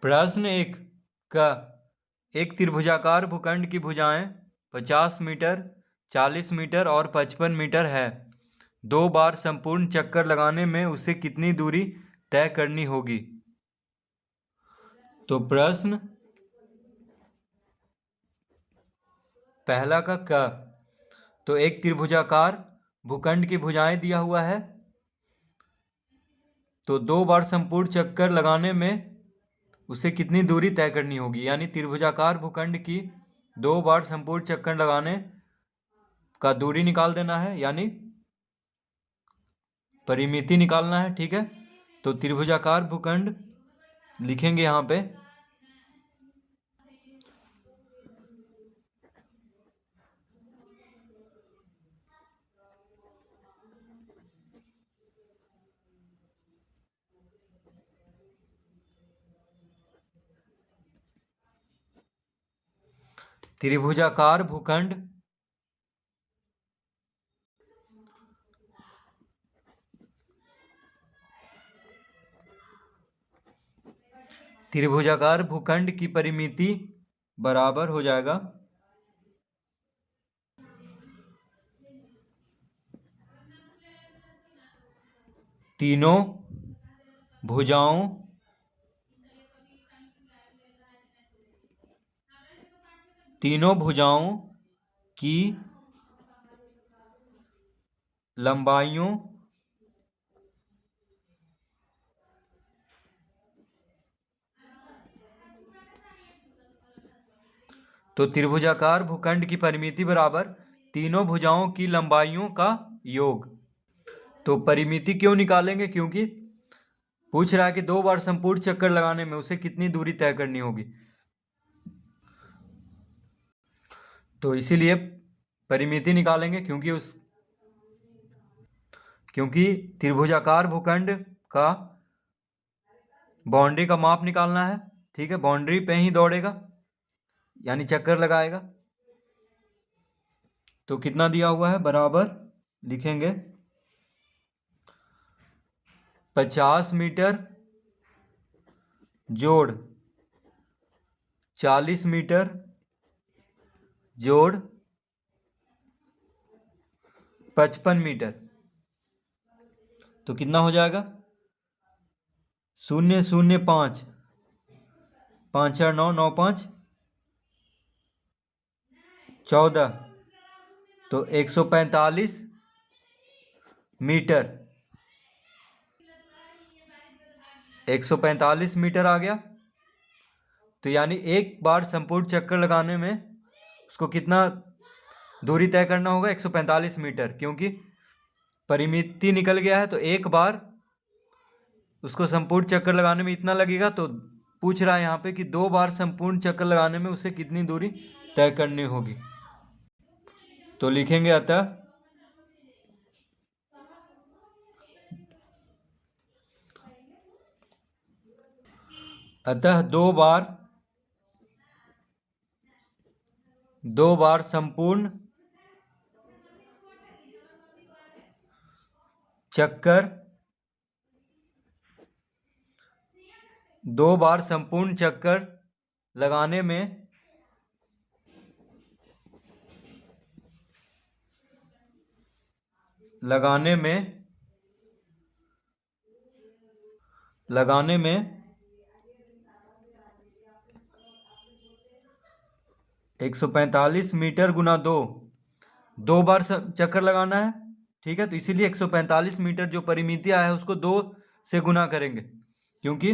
प्रश्न 1 का एक त्रिभुजाकार भूखंड की भुजाएं 50 मीटर, 40 मीटर और 55 मीटर है। 2 बार संपूर्ण चक्कर लगाने में उसे कितनी दूरी तय करनी होगी? तो प्रश्न पहला का तो एक त्रिभुजाकार भूखंड की भुजाएं दिया हुआ है, तो 2 बार संपूर्ण चक्कर लगाने में उसे कितनी दूरी तय करनी होगी, यानी त्रिभुजाकार भूखंड की 2 बार संपूर्ण चक्कर लगाने का दूरी निकाल देना है, यानी परिमिति निकालना है। ठीक है, तो त्रिभुजाकार भूखंड लिखेंगे यहाँ पे। त्रिभुजाकार भूखंड त्रिभुजाकार भूखंड की परिमिति बराबर हो जाएगा तीनों भुजाओं की लंबाइयों तो त्रिभुजाकार भूखंड की परिमिति बराबर तीनों भुजाओं की लंबाइयों का योग। तो परिमिति क्यों निकालेंगे? क्योंकि पूछ रहा है कि 2 बार संपूर्ण चक्कर लगाने में उसे कितनी दूरी तय करनी होगी, तो इसीलिए परिमिति निकालेंगे। क्योंकि त्रिभुजाकार भूखंड का बाउंड्री का माप निकालना है। ठीक है, बाउंड्री पे ही दौड़ेगा, यानी चक्कर लगाएगा। तो कितना दिया हुआ है, बराबर लिखेंगे 50 मीटर जोड़ 40 मीटर जोड़ 55 मीटर। तो कितना हो जाएगा? 005 5 4 9 9 5 14, तो 145 मीटर 145 मीटर आ गया। तो यानी एक बार संपूर्ण चक्कर लगाने में उसको कितना दूरी तय करना होगा? 145 मीटर, क्योंकि परिमिति निकल गया है। तो एक बार उसको संपूर्ण चक्कर लगाने में इतना लगेगा। तो पूछ रहा है यहाँ पे कि 2 बार संपूर्ण चक्कर लगाने में उसे कितनी दूरी तय करनी होगी। तो लिखेंगे अतः 2 बार संपूर्ण चक्कर 2 बार संपूर्ण चक्कर लगाने में लगाने में 145 मीटर गुना 2 बार चक्कर लगाना है। ठीक है, तो इसीलिए 145 मीटर जो परिमिति आया है उसको 2 से गुना करेंगे, क्योंकि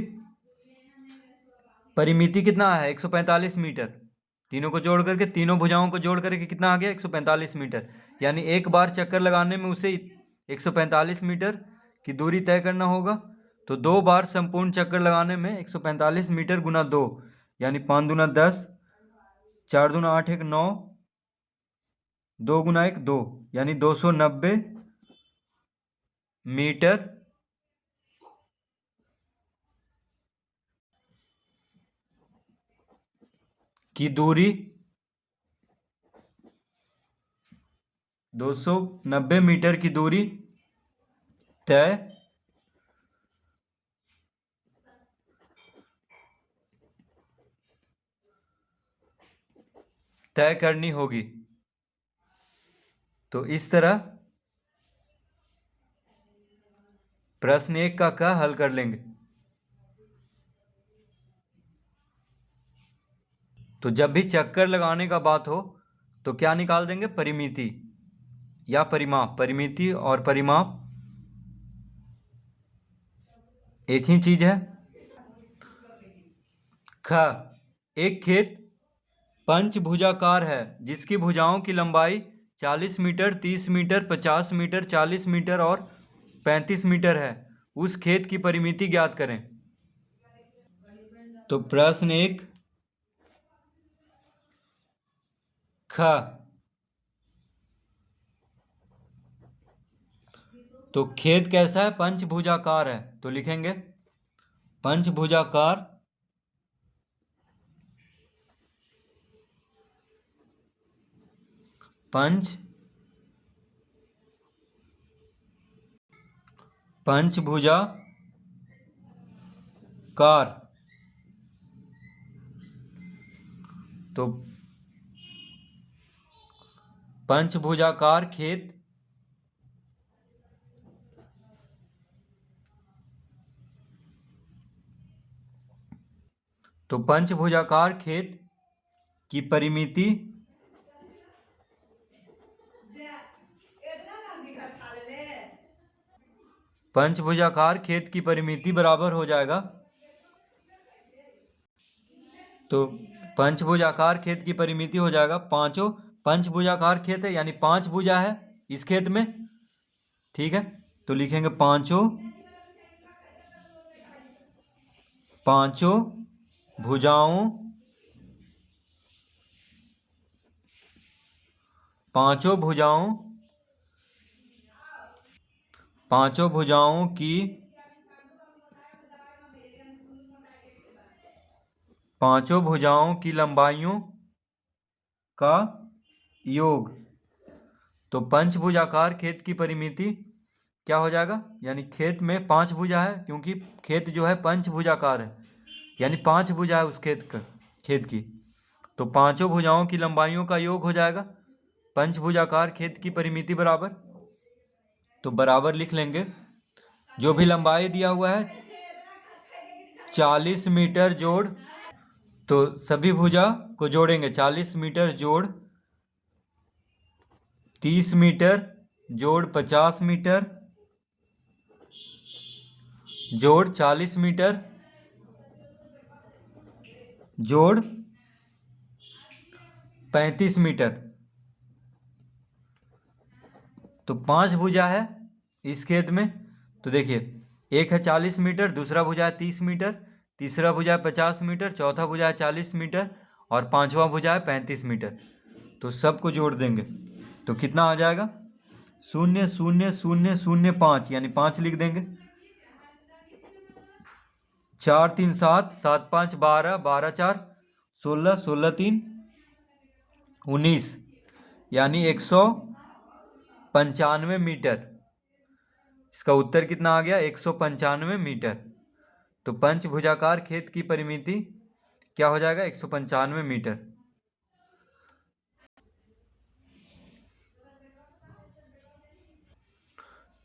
परिमिति कितना है? 145 मीटर। तीनों को जोड़ करके, तीनों भुजाओं को जोड़ करके कितना आ गया? 145 मीटर। यानी एक बार चक्कर लगाने में उसे 145 मीटर की दूरी तय करना होगा। तो 2 बार संपूर्ण चक्कर लगाने में 145 मीटर गुना 2, यानी 5 दूना 10, 4 दूना 8 1 9, 2 गुना 1 2, यानी 290 मीटर की दूरी 290 मीटर की दूरी तय तय करनी होगी। तो इस तरह प्रश्न 1 का हल कर लेंगे। तो जब भी चक्कर लगाने का बात हो तो क्या निकाल देंगे? परिमिति या परिमाप। परिमिति और परिमाप एक ही चीज है। ख, एक खेत पंचभुजाकार है जिसकी भुजाओं की लंबाई 40 मीटर, 30 मीटर, 50 मीटर, 40 मीटर और 35 मीटर है। उस खेत की परिमिति ज्ञात करें। तो प्रश्न 1 ख, तो खेत कैसा है? पंचभुजाकार है। तो लिखेंगे पंचभुजाकार पंचभुजाकार। तो पंचभुजाकार खेत तो पंचभुजाकार खेत की परिमिति पंचभुजाकार खेत की परिमिति बराबर हो जाएगा। तो पंचभुजाकार खेत की परिमिति हो जाएगा, पांचों पंचभुजाकार खेत है यानी 5 भुजा है इस खेत में। ठीक है, तो लिखेंगे पांचों भुजाओं पांचों भुजाओं पांचों भुजाओं की पांचों भुजाओं की लंबाइयों का योग। तो पंचभुजाकार खेत की परिमिति क्या हो जाएगा? यानी खेत में 5 भुजा है क्योंकि खेत जो है पंचभुजाकार है यानी 5 भुजा है उस खेत की। तो पांचों भुजाओं की लंबाइयों का योग हो जाएगा पंचभुजाकार खेत की परिमिति बराबर। तो बराबर लिख लेंगे, जो भी लंबाई दिया हुआ है 40 मीटर जोड़, तो सभी भुजा को जोड़ेंगे 40 मीटर जोड़ 30 मीटर जोड़ 50 मीटर जोड़ 40 मीटर जोड़ 35 मीटर। तो 5 भुजा है इस खेत में। तो देखिए, एक है 40 मीटर, दूसरा भुजा है 30 मीटर, तीसरा भुजा है 50 मीटर, चौथा भुजा है 40 मीटर और पांचवा भुजा है 35 मीटर। तो सबको जोड़ देंगे तो कितना आ जाएगा? 0,0,0,0,5 यानी 5 लिख देंगे। 4 3 7, 7 5 12, 12 4 16, 16 3 19 यानी 195 मीटर। इसका उत्तर कितना आ गया? 195 मीटर। तो पंचभुजाकार खेत की परिमिति क्या हो जाएगा? 195 मीटर।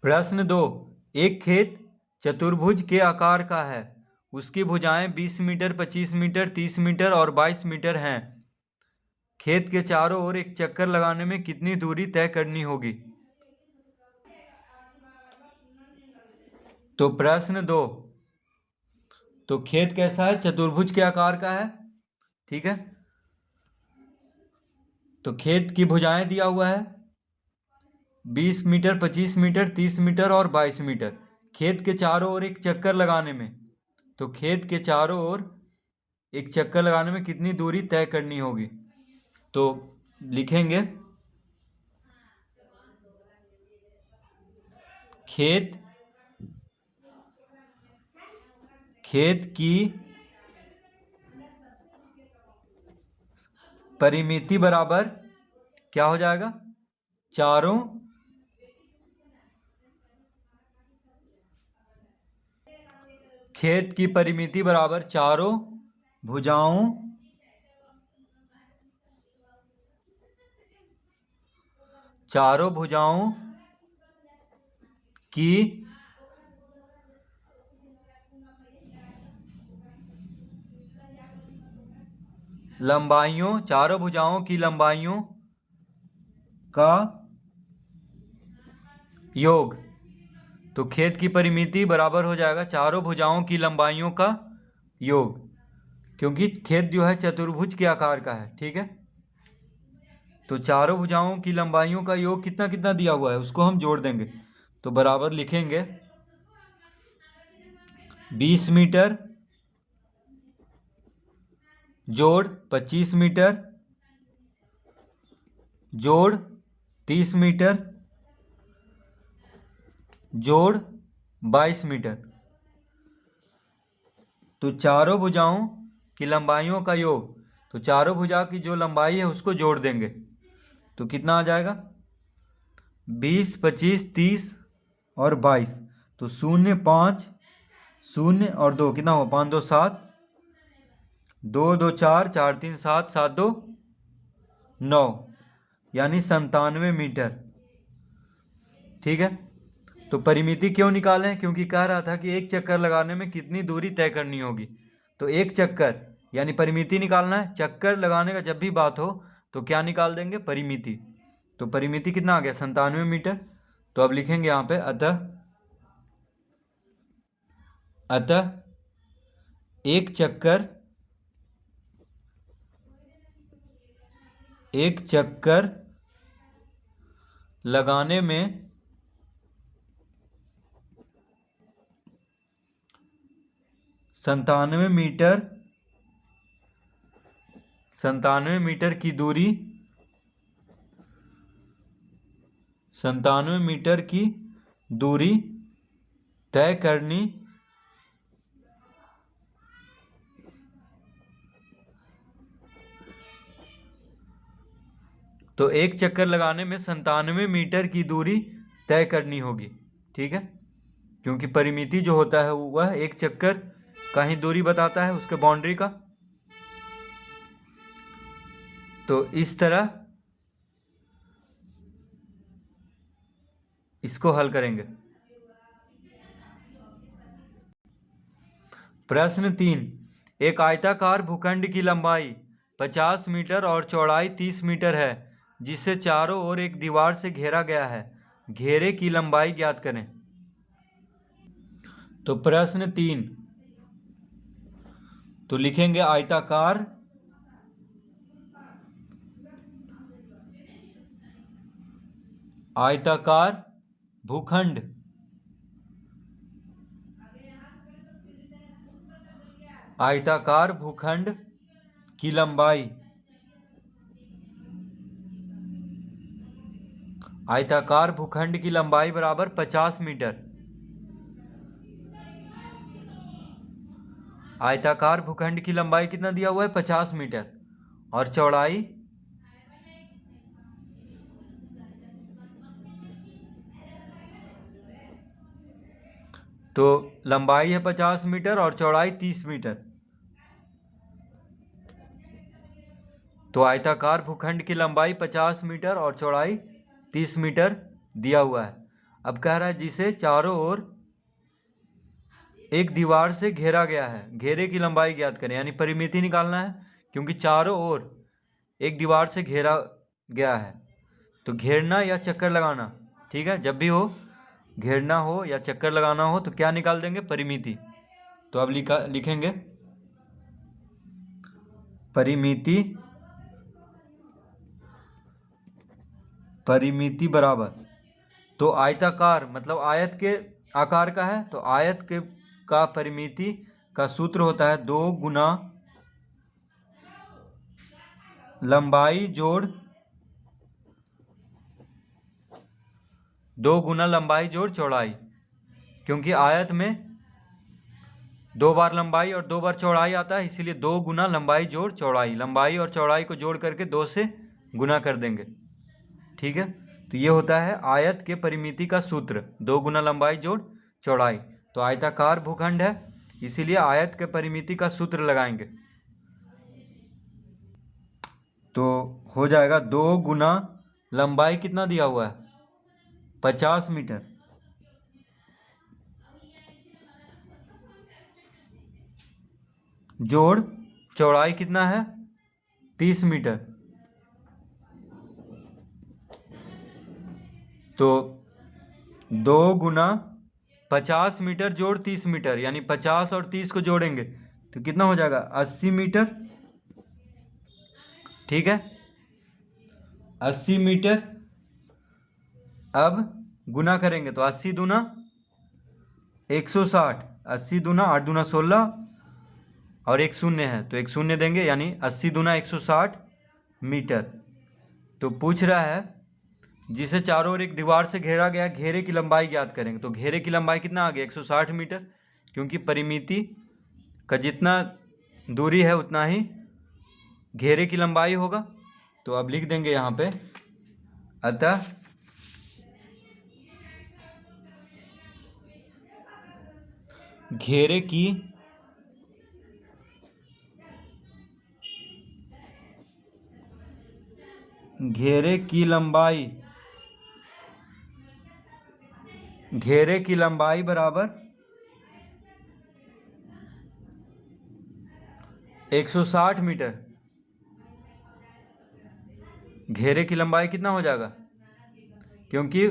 प्रश्न 2, एक खेत चतुर्भुज के आकार का है। उसकी भुजाएं 20 मीटर, 25 मीटर, 30 मीटर और 22 मीटर हैं। खेत के चारों ओर एक चक्कर लगाने में कितनी दूरी तय करनी होगी? तो प्रश्न 2, तो खेत कैसा है? चतुर्भुज के आकार का है। ठीक है, तो खेत की भुजाएं दिया हुआ है 20 मीटर, 25 मीटर, 30 मीटर और 22 मीटर। खेत के चारों ओर एक चक्कर लगाने में, तो खेत के चारों ओर एक चक्कर लगाने में कितनी दूरी तय करनी होगी? तो लिखेंगे खेत की परिमिति बराबर क्या हो जाएगा? चारों खेत की परिमिति बराबर चारों भुजाओं चारों भुजाओं की लंबाइयों, चारों भुजाओं की लंबाइयों का योग। तो खेद की परिमिति बराबर हो जाएगा चारों भुजाओं की लंबाइयों का योग, क्योंकि खेद जो है चतुर्भुज के आकार का है। ठीक है, तो चारों भुजाओं की लंबाइयों का योग कितना कितना दिया हुआ है उसको हम जोड़ देंगे। तो बराबर लिखेंगे 20 मीटर जोड़ 25 मीटर जोड़ 30 मीटर जोड़ 22 मीटर। तो चारों भुजाओं की लंबाइयों का योग, तो चारों भुजा की जो लंबाई है उसको जोड़ देंगे तो कितना आ जाएगा 20, 25, 30 और 22। तो 0, 5, 0 और 2 कितना हुआ 5, 2, 7, 2, 2, 4, 4, 3, 7, 7, 2, 9, यानी 97 मीटर। ठीक है, तो परिमिति क्यों निकालें, क्योंकि कह रहा था कि एक चक्कर लगाने में कितनी दूरी तय करनी होगी। तो एक चक्कर यानी परिमिति निकालना है। चक्कर लगाने का जब भी बात हो तो क्या निकाल देंगे परिमिति। तो परिमिति कितना आ गया 97 मीटर। तो अब लिखेंगे यहाँ पे अतः एक चक्कर लगाने में 97 मीटर की दूरी 97 मीटर की दूरी तय करनी तो एक चक्कर लगाने में 97 मीटर की दूरी तय करनी होगी। ठीक है, क्योंकि परिमिति जो होता है वह एक चक्कर का ही दूरी बताता है उसके बाउंड्री का। तो इस तरह इसको हल करेंगे। प्रश्न 3, एक आयताकार भूखंड की लंबाई 50 मीटर और चौड़ाई 30 मीटर है जिसे चारों ओर एक दीवार से घेरा गया है। घेरे की लंबाई ज्ञात करें। तो प्रश्न 3, तो लिखेंगे आयताकार भूखंड की लंबाई बराबर 50 मीटर। आयताकार भूखंड की लंबाई कितना दिया हुआ है 50 मीटर और चौड़ाई तो लंबाई है 50 मीटर और चौड़ाई 30 मीटर। तो आयताकार भूखंड की लंबाई 50 मीटर और चौड़ाई 30 मीटर दिया हुआ है। अब कह रहा है जिसे चारों ओर एक दीवार से घेरा गया है। घेरे की लंबाई ज्ञात करें, यानी परिमिति निकालना है, क्योंकि चारों ओर एक दीवार से घेरा गया है। तो घेरना या चक्कर लगाना, ठीक है, जब भी हो घेरना हो या चक्कर लगाना हो तो क्या निकाल देंगे परिमिति। तो अब लिखेंगे परिमिति बराबर, तो आयताकार मतलब आयत के आकार का है, तो आयत के का परिमिति का सूत्र होता है 2 गुना लंबाई जोड़ चौड़ाई। क्योंकि आयत में 2 बार लंबाई और 2 बार चौड़ाई आता है, इसीलिए 2 गुना लंबाई जोड़ चौड़ाई। लंबाई और चौड़ाई को जोड़ करके 2 से गुना कर देंगे। ठीक है, तो ये होता है आयत के परिमिति का सूत्र 2 गुना लंबाई जोड़ चौड़ाई। तो आयताकार भूखंड है इसीलिए आयत के परिमिति का सूत्र लगाएंगे। तो हो जाएगा 2 गुना लंबाई कितना दिया हुआ है? 50 मीटर। जोड़ चौड़ाई कितना है? 30 मीटर। तो 2 गुना 50 मीटर जोड़ 30 मीटर, यानी 50 और 30 को जोड़ेंगे तो कितना हो जाएगा? 80 मीटर। ठीक है, 80 मीटर। अब गुना करेंगे तो 80 दूना 160, 80 दूना 8 दूना 16 और एक शून्य है तो एक शून्य देंगे, यानी 80 दूना 160 मीटर। तो पूछ रहा है जिसे चारों ओर एक दीवार से घेरा गया, घेरे की लंबाई ज्ञात करेंगे। तो घेरे की लंबाई कितना आ गया? 160 मीटर, क्योंकि परिमिति का जितना दूरी है उतना ही घेरे की लंबाई होगा। तो अब लिख देंगे यहाँ पे, अतः घेरे की लंबाई बराबर 160 मीटर। घेरे की लंबाई कितना हो जाएगा? क्योंकि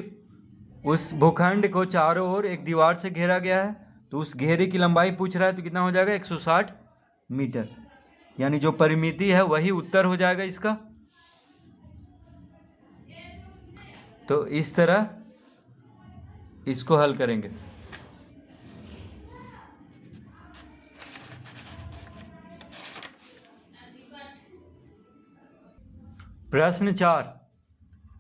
उस भूखंड को चारों ओर एक दीवार से घेरा गया है, तो उस घेरे की लंबाई पूछ रहा है तो कितना हो जाएगा? 160 मीटर, यानी जो परिमिति है वही उत्तर हो जाएगा इसका। तो इस तरह इसको हल करेंगे। प्रश्न 4,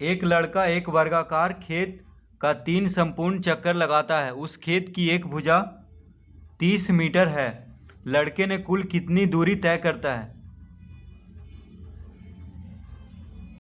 एक लड़का एक वर्गाकार खेत का 3 संपूर्ण चक्कर लगाता है। उस खेत की एक भुजा 30 मीटर है। लड़के ने कुल कितनी दूरी तय करता है?